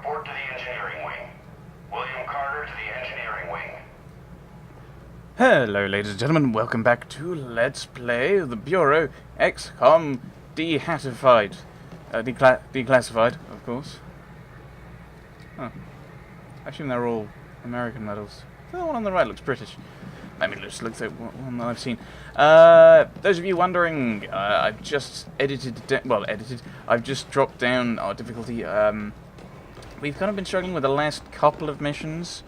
Report to the engineering wing. William Carter to the engineering wing. Hello, ladies and gentlemen. Welcome back to Let's Play the Bureau XCOM Declassified. Declassified, of course. Huh. I assume they're all American medals. The one on the right looks British. Let me just look at one that I've seen. Those of you wondering, I've just I've just dropped down our difficulty. We've kind of been struggling with the last couple of missions,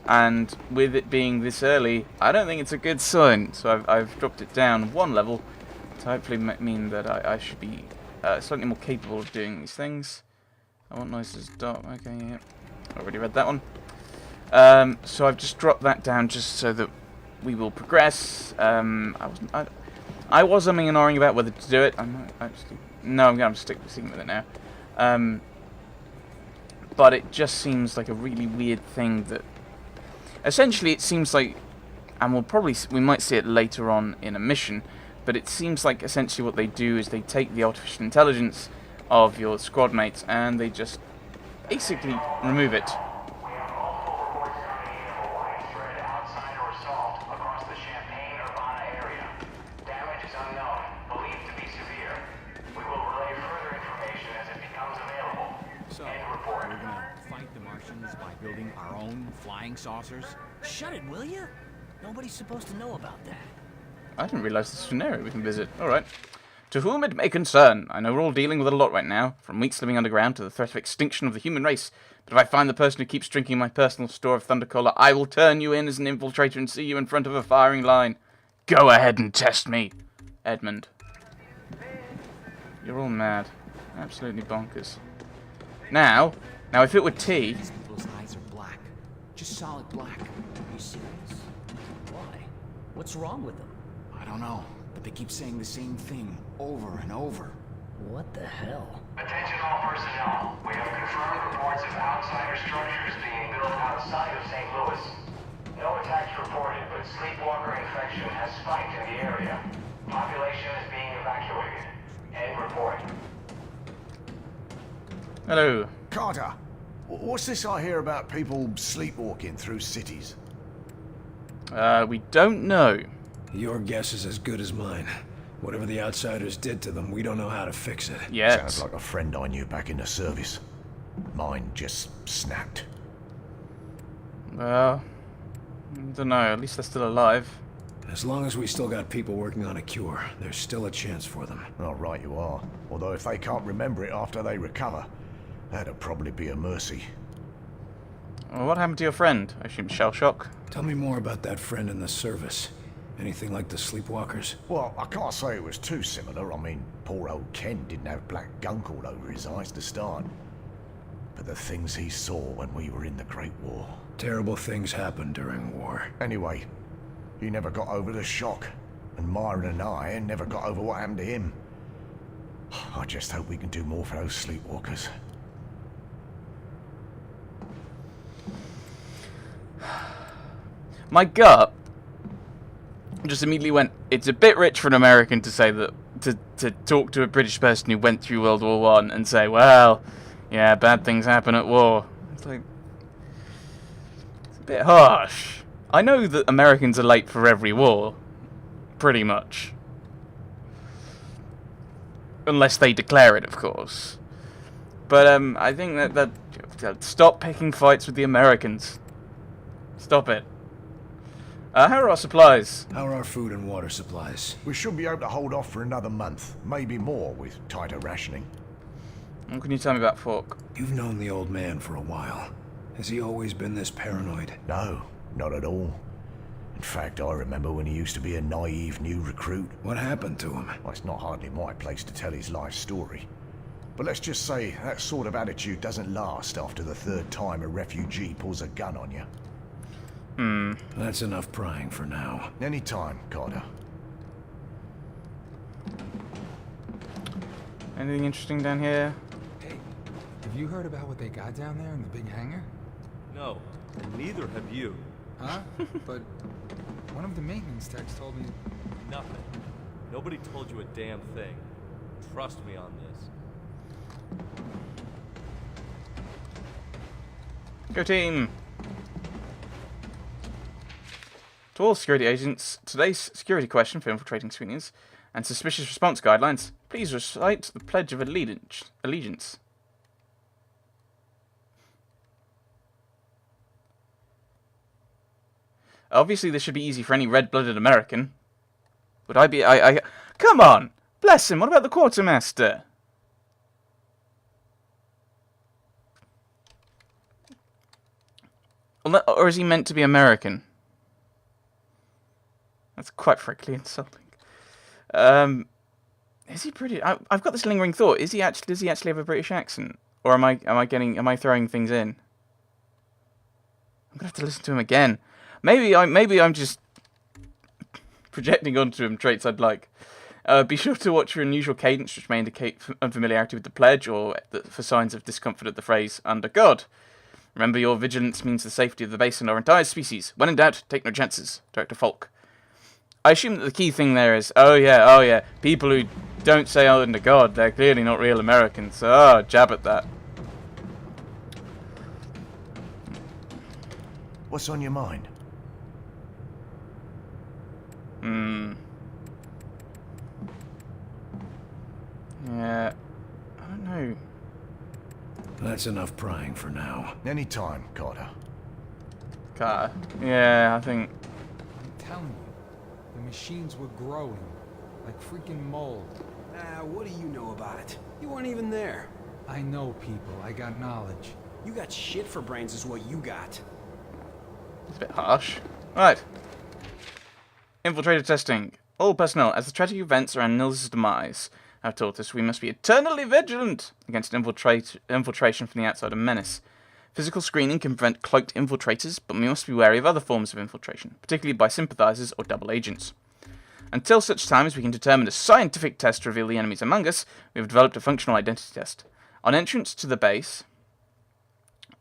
and with it being this early, I don't think it's a good sign. So I've dropped it down one level to hopefully mean that I should be slightly more capable of doing these things. I want noises dark. Okay, yeah, already read that one. So I've just dropped that down just so that we will progress. I was umming and ahhing about whether to do it. I'm going to stick with it now. But it just seems like a really weird thing that, essentially, it seems like, and we might see it later on in a mission, but it seems like essentially what they do is they take the artificial intelligence of your squad mates and they just basically remove it. Building our own flying saucers? Shut it, will you? Nobody's supposed to know about that. I didn't realize this was an area we can visit. Alright. To whom it may concern, I know we're all dealing with it a lot right now, from weeks living underground to the threat of extinction of the human race. But if I find the person who keeps drinking my personal store of Thunder Cola, I will turn you in as an infiltrator and see you in front of a firing line. Go ahead and test me, Edmund. You're all mad. Absolutely bonkers. Now if it were T... Just solid black. Are you serious? Why? What's wrong with them? I don't know, but they keep saying the same thing over and over. What the hell? Attention all personnel. We have confirmed reports of outsider structures being built outside of St. Louis. No attacks reported, but sleepwalker infection has spiked in the area. Population is being evacuated. End report. Hello. Carter, what's this I hear about people sleepwalking through cities? We don't know. Your guess is as good as mine. Whatever the outsiders did to them, we don't know how to fix it. Yet. Sounds like a friend I knew back in the service. Mine just snapped. Well, I don't know. At least they're still alive. As long as we still got people working on a cure, there's still a chance for them. Oh, right you are. Although if they can't remember it after they recover, that'd probably be a mercy. Well, what happened to your friend? I assume shell shock? Tell me more about that friend in the service. Anything like the sleepwalkers? Well, I can't say it was too similar. I mean, poor old Ken didn't have black gunk all over his eyes to start. But the things he saw when we were in the Great War. Terrible things happen during war. Anyway, he never got over the shock. And Myron and I never got over what happened to him. I just hope we can do more for those sleepwalkers. My gut just immediately went, it's a bit rich for an American to say that, to talk to a British person who went through World War I and say, well, yeah, bad things happen at war. It's like, it's a bit harsh. I know that Americans are late for every war, pretty much. Unless they declare it, of course. But I think that stop picking fights with the Americans. Stop it. How are our supplies? How are our food and water supplies? We should be able to hold off for another month, maybe more with tighter rationing. What can you tell me about Fork? You've known the old man for a while. Has he always been this paranoid? No, not at all. In fact, I remember when he used to be a naive new recruit. What happened to him? Well, it's not hardly my place to tell his life story. But let's just say that sort of attitude doesn't last after the third time a refugee pulls a gun on you. That's enough prying for now. Anytime, Carter. Anything interesting down here? Hey, have you heard about what they got down there in the big hangar? No, and neither have you. Huh? But one of the maintenance techs told me... Nothing. Nobody told you a damn thing. Trust me on this. Go team! To all security agents, today's security question for infiltrating screenings and suspicious response guidelines, please recite the Pledge of Allegiance. Obviously, this should be easy for any red-blooded American. Would I be... Come on! Bless him, what about the quartermaster? Or is he meant to be American? That's quite frankly insulting. Is he British? I've got this lingering thought. Does he actually have a British accent? Or am I throwing things in? I'm gonna have to listen to him again. Maybe I'm just projecting onto him traits I'd like. Be sure to watch for unusual cadence, which may indicate unfamiliarity with the pledge, or for signs of discomfort at the phrase "under God." Remember, your vigilance means the safety of the base and our entire species. When in doubt, take no chances. Director Falk. I assume that the key thing there is, oh yeah, people who don't say under God, they're clearly not real Americans. So, jab at that. What's on your mind? Yeah, I don't know. That's enough prying for now. Any time, Carter. Carter. Yeah, I think... I'm telling you, the machines were growing. Like freaking mold. What do you know about it? You weren't even there. I know people. I got knowledge. You got shit for brains is what you got. It's a bit harsh. Right. Infiltrator testing. All personnel, as the tragic events around Nils' demise have taught us, we must be eternally vigilant against infiltration from the outside and menace. Physical screening can prevent cloaked infiltrators, but we must be wary of other forms of infiltration, particularly by sympathizers or double agents. Until such time as we can determine a scientific test to reveal the enemies among us, we have developed a functional identity test. On entrance to the base,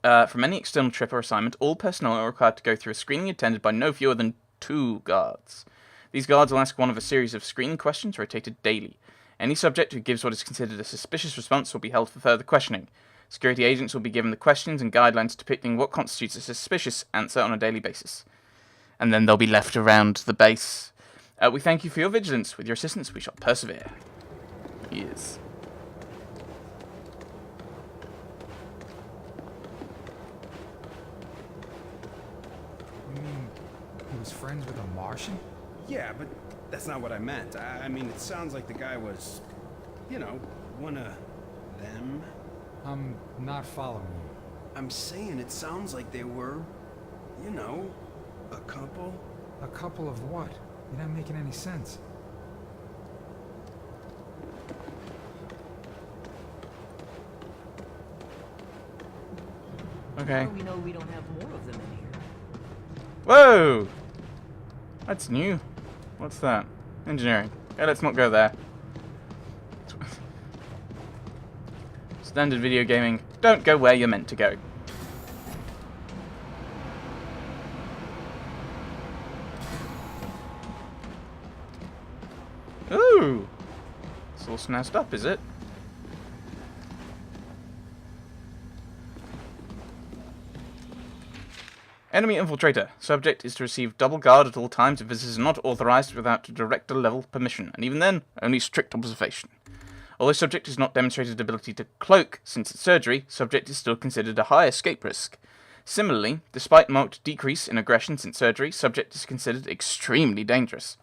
from any external trip or assignment, all personnel are required to go through a screening attended by no fewer than 2 guards. These guards will ask one of a series of screening questions rotated daily. Any subject who gives what is considered a suspicious response will be held for further questioning. Security agents will be given the questions and guidelines depicting what constitutes a suspicious answer on a daily basis. And then they'll be left around the base. We thank you for your vigilance. With your assistance, we shall persevere. Yes. You mean he was friends with a Martian? Yeah, but that's not what I meant. I mean, it sounds like the guy was, you know, one of them. I'm not following you. I'm saying it sounds like they were, you know, a couple. A couple of what? You're not making any sense. Okay. How do we know we don't have more of them in here? Whoa! That's new. What's that? Engineering. Okay, let's not go there. Standard video gaming. Don't go where you're meant to go. Ooh! It's all snazzy up, is it? Enemy infiltrator. Subject is to receive double guard at all times if visitors are not authorized without director-level permission, and even then, only strict observation. Although subject has not demonstrated ability to cloak since its surgery, subject is still considered a high escape risk. Similarly, despite marked decrease in aggression since surgery, subject is considered extremely dangerous.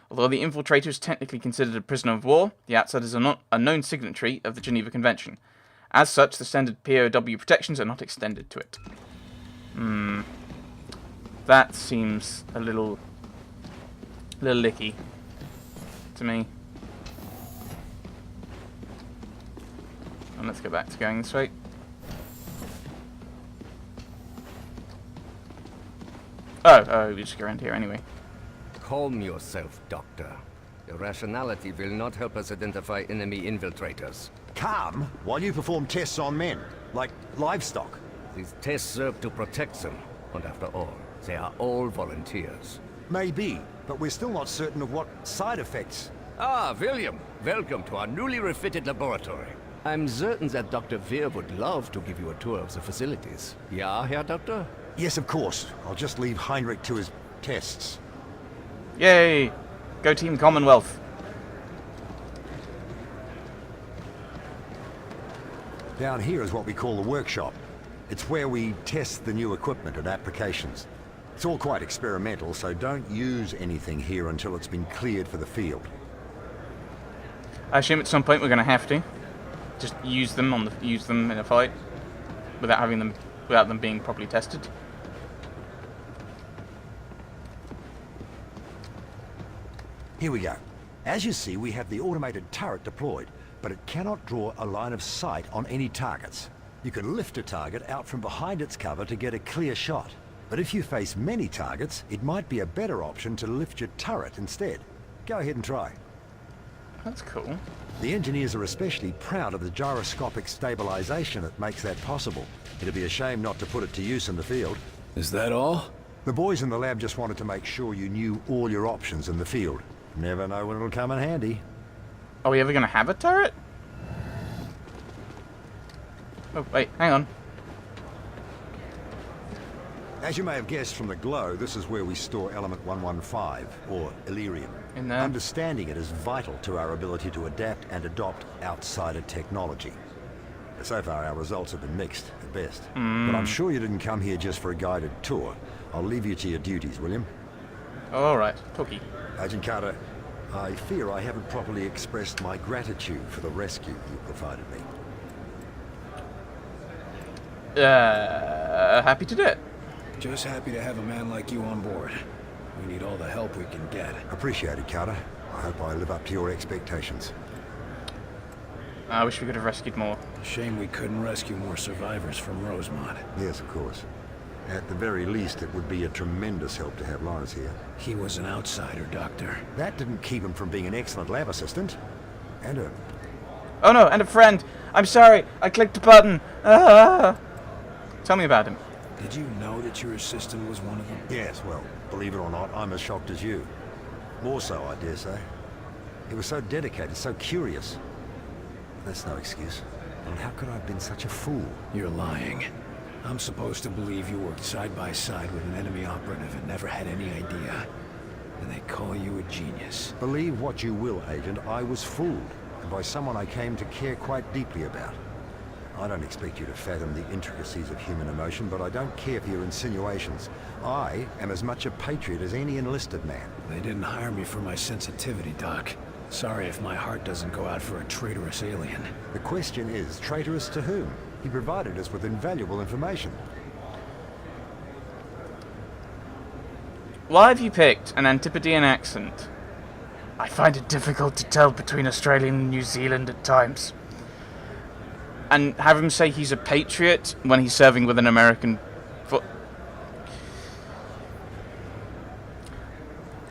Although the infiltrator is technically considered a prisoner of war, the outsiders are not a known signatory of the Geneva Convention. As such, the standard POW protections are not extended to it. That seems a little licky to me. And let's go back to going this way. Oh, we just go around here anyway. Calm yourself, Doctor. Irrationality will not help us identify enemy infiltrators. Calm while you perform tests on men, like livestock. These tests serve to protect them, and after all, they are all volunteers. Maybe, but we're still not certain of what side effects. Ah, William, welcome to our newly refitted laboratory. I'm certain that Dr. Veer would love to give you a tour of the facilities. Yeah, Herr Doctor? Yes, of course. I'll just leave Heinrich to his tests. Yay! Go Team Commonwealth. Down here is what we call the workshop. It's where we test the new equipment and applications. It's all quite experimental, so don't use anything here until it's been cleared for the field. I assume at some point we're going to have to just use them in a fight without them being properly tested. Here we go. As you see, we have the automated turret deployed, but it cannot draw a line of sight on any targets. You can lift a target out from behind its cover to get a clear shot. But if you face many targets, it might be a better option to lift your turret instead. Go ahead and try. That's cool. The engineers are especially proud of the gyroscopic stabilization that makes that possible. It'd be a shame not to put it to use in the field. Is that all? The boys in the lab just wanted to make sure you knew all your options in the field. Never know when it'll come in handy. Are we ever going to have a turret? Oh, wait, hang on. As you may have guessed from the glow, this is where we store element 115, or Illyrium. In there. Understanding it is vital to our ability to adapt and adopt outsider technology. So far, our results have been mixed, at best. But I'm sure you didn't come here just for a guided tour. I'll leave you to your duties, William. Alright, talkie. Agent Carter, I fear I haven't properly expressed my gratitude for the rescue you provided me. Happy to do it. Just happy to have a man like you on board. We need all the help we can get. Appreciate it, Carter. I hope I live up to your expectations. I wish we could have rescued more. Shame we couldn't rescue more survivors from Rosemont. Yes, of course. At the very least, it would be a tremendous help to have Lawrence here. He was an outsider, Doctor. That didn't keep him from being an excellent lab assistant. And a... Oh no, and a friend! I'm sorry, I clicked a button! Ah! Tell me about him. Did you know that your assistant was one of them? Yes, well, believe it or not, I'm as shocked as you. More so, I dare say. He was so dedicated, so curious. That's no excuse. And how could I have been such a fool? You're lying. I'm supposed to believe you worked side by side with an enemy operative and never had any idea. And they call you a genius. Believe what you will, Agent, I was fooled. And by someone I came to care quite deeply about. I don't expect you to fathom the intricacies of human emotion, but I don't care for your insinuations. I am as much a patriot as any enlisted man. They didn't hire me for my sensitivity, Doc. Sorry if my heart doesn't go out for a traitorous alien. The question is, traitorous to whom? He provided us with invaluable information. Why have you picked an Antipodean accent? I find it difficult to tell between Australia and New Zealand at times. And have him say he's a patriot when he's serving with an American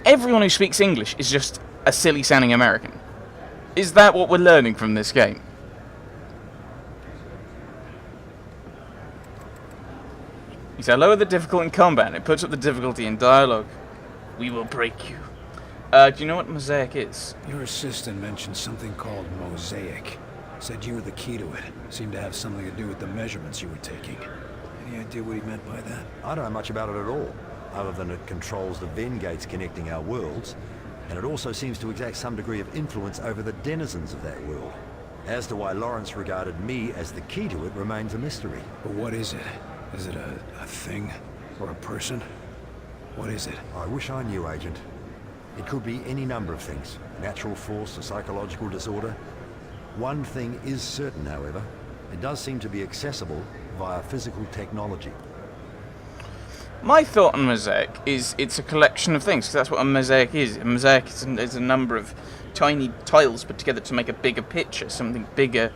Everyone who speaks English is just a silly-sounding American. Is that what we're learning from this game? He said, lower the difficulty in combat. It puts up the difficulty in dialogue. We will break you. Do you know what Mosaic is? Your assistant mentioned something called Mosaic. Said you were the key to it. Seemed to have something to do with the measurements you were taking. Any idea what he meant by that? I don't know much about it at all, other than it controls the Venn gates connecting our worlds, and it also seems to exact some degree of influence over the denizens of that world. As to why Lawrence regarded me as the key to it remains a mystery. But what is it? Is it a thing? Or a person? What is it? I wish I knew, Agent. It could be any number of things. Natural force, a psychological disorder. One thing is certain, however. It does seem to be accessible via physical technology. My thought on Mosaic is it's a collection of things, because that's what a mosaic is. A mosaic is a number of tiny tiles put together to make a bigger picture, something bigger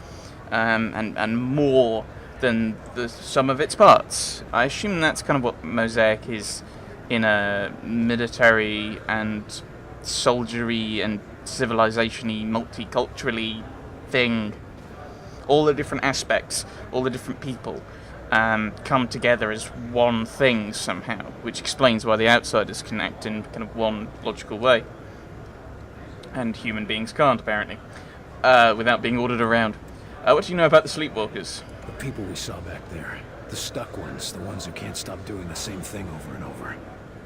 and more than the sum of its parts. I assume that's kind of what Mosaic is in a military and soldiery and civilization-y, multiculturally thing. All the different aspects, all the different people come together as one thing somehow, which explains why the outsiders connect in kind of one logical way. And human beings can't, apparently, without being ordered around. What do you know about the Sleepwalkers? The people we saw back there. The stuck ones, the ones who can't stop doing the same thing over and over.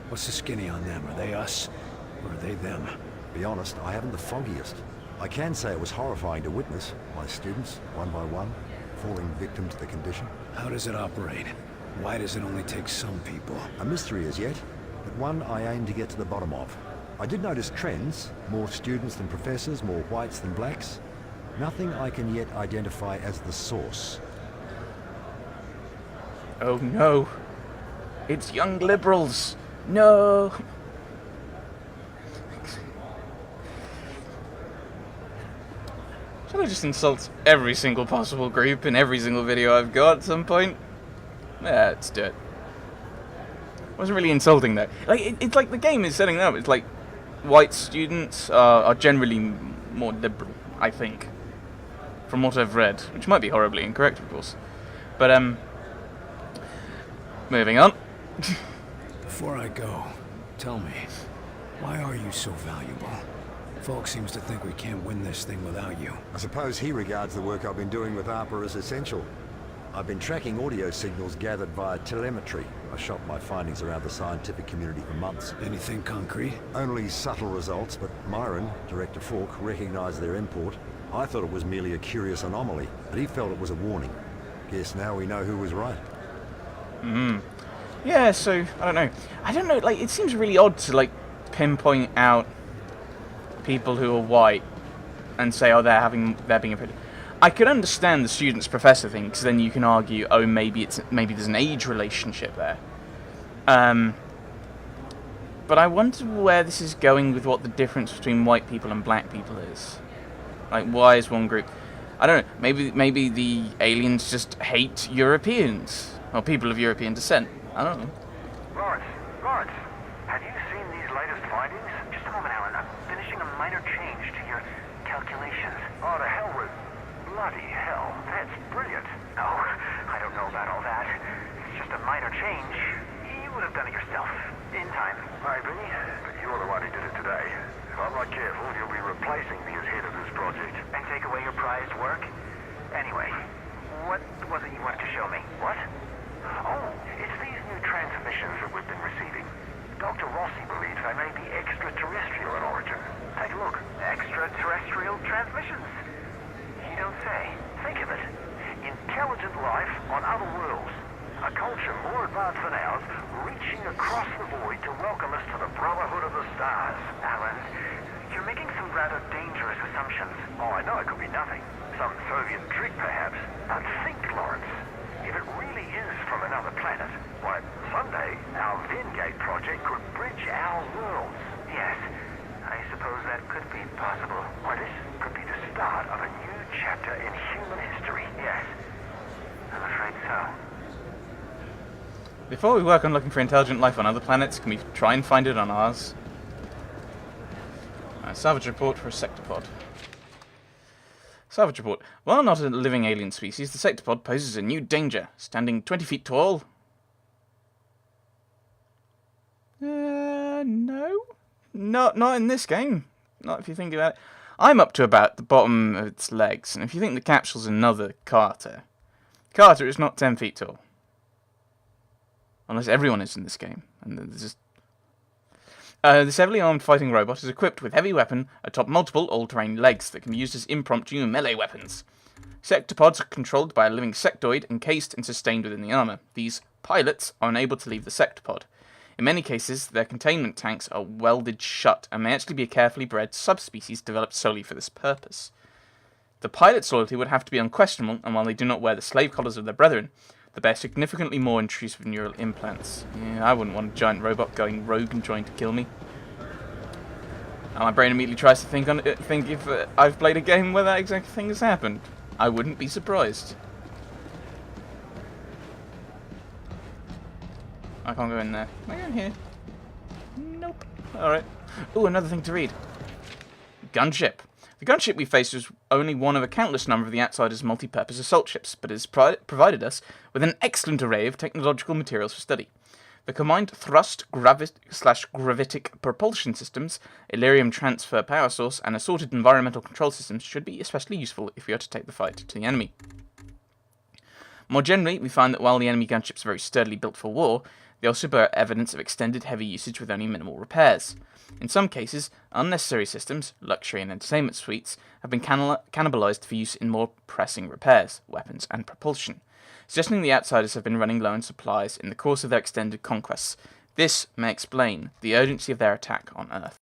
What's the skinny on them? Are they us? Or are they them? Be honest, I haven't the foggiest. I can say it was horrifying to witness my students, one by one, falling victim to the condition. How does it operate? Why does it only take some people? A mystery as yet, but one I aim to get to the bottom of. I did notice trends, more students than professors, more whites than blacks. Nothing I can yet identify as the source. Oh no. It's young liberals. No. Should I just insult every single possible group in every single video I've got at some point? Yeah, let's do it. Wasn't really insulting though. Like it's like the game is setting up. It's like white students are generally more liberal, I think, from what I've read, which might be horribly incorrect, of course. But moving on. Before I go, tell me, why are you so valuable? Falk seems to think we can't win this thing without you. I suppose he regards the work I've been doing with ARPA as essential. I've been tracking audio signals gathered via telemetry. I shot my findings around the scientific community for months. Anything concrete? Only subtle results, but Myron, Director Falk, recognized their import. I thought it was merely a curious anomaly, but he felt it was a warning. Guess now we know who was right. Yeah, so I don't know, like it seems really odd to like pinpoint out people who are white and say, oh, they're being a. I could understand the students-professor thing, because then you can argue, oh, maybe there's an age relationship there. But I wonder where this is going with what the difference between white people and black people is. Like, why is one group? I don't know. Maybe the aliens just hate Europeans or people of European descent. I don't know. Lawrence, have you seen these latest findings? Just a moment, Alan. I'm finishing a minor change to your calculations. Oh, the hell with... Bloody hell, that's brilliant. Oh, I don't know about all that. It's just a minor change. You would have done it yourself. In time. Maybe, but you're the one who did it today. If I'm not careful, you'll be replacing me as head of this project. And take away your prized work? Anyway, what was it you wanted to show me? What? Oh, it's these new transmissions that we've been receiving. Dr. Rossi believes they may be extraterrestrial in origin. Take a look. Extraterrestrial transmissions? You don't say. Think of it. Intelligent life on other worlds. A culture more advanced than ours, reaching across the void to welcome us to the Brotherhood of the Stars. Alan, you're making some rather dangerous assumptions. Oh, I know it could be nothing. Some Soviet trick, perhaps. But think, Lawrence. If it really is from another planet, why, someday our Vingate project could bridge our worlds. Yes, I suppose that could be possible. Why, this could be the start of a new chapter in human history. Yes, I'm afraid so. Before we work on looking for intelligent life on other planets, can we try and find it on ours? Salvage report for a sectopod. Salvage report. While not a living alien species, the sectopod poses a new danger. Standing 20 feet tall. No. Not in this game. Not if you think about it. I'm up to about the bottom of its legs, and if you think the capsule's another Carter is not 10 feet tall. Unless everyone is in this game. And there's just... this heavily armed fighting robot is equipped with heavy weapon atop multiple all-terrain legs that can be used as impromptu melee weapons. Sectopods are controlled by a living sectoid encased and sustained within the armor. These pilots are unable to leave the sectopod. In many cases, their containment tanks are welded shut and may actually be a carefully bred subspecies developed solely for this purpose. The pilot's loyalty would have to be unquestionable, and while they do not wear the slave collars of their brethren, they bear significantly more intrusive neural implants. Yeah, I wouldn't want a giant robot going rogue and trying to kill me. And my brain immediately tries to think if I've played a game where that exact thing has happened. I wouldn't be surprised. I can't go in there. Am I going here? Nope. Alright. Ooh, another thing to read. Gunship. The gunship we faced was only one of a countless number of the Outsiders' multi-purpose assault ships, but it has provided us with an excellent array of technological materials for study. The combined thrust/gravitic propulsion systems, Illyrium transfer power source, and assorted environmental control systems should be especially useful if we are to take the fight to the enemy. More generally, we find that while the enemy gunships are very sturdily built for war, they also bear evidence of extended heavy usage with only minimal repairs. In some cases, unnecessary systems, luxury and entertainment suites, have been cannibalized for use in more pressing repairs, weapons and propulsion, suggesting the Outsiders have been running low on supplies in the course of their extended conquests. This may explain the urgency of their attack on Earth.